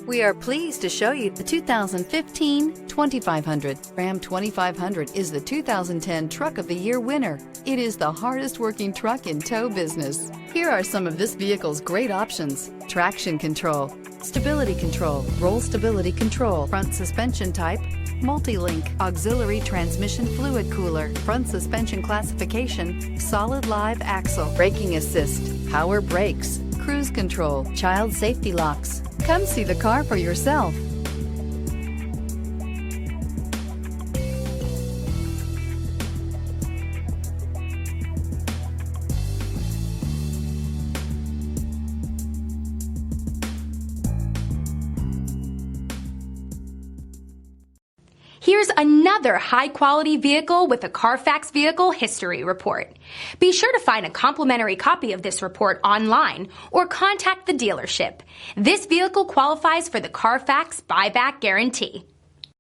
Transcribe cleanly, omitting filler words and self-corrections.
We are pleased to show you the 2015 2500. Ram 2500 is the 2010 Truck of the Year winner. It is the hardest working truck in tow business. Here are some of this vehicle's great options: traction control, stability control, roll stability control, front suspension type, multi-link, auxiliary transmission fluid cooler, front suspension classification, solid live axle, braking assist, power brakes, cruise control, child safety locks. Come see the car for yourself. Here's another high-quality vehicle with a Carfax Vehicle History Report. Be sure to find a complimentary copy of this report online or contact the dealership. This vehicle qualifies for the Carfax Buyback Guarantee.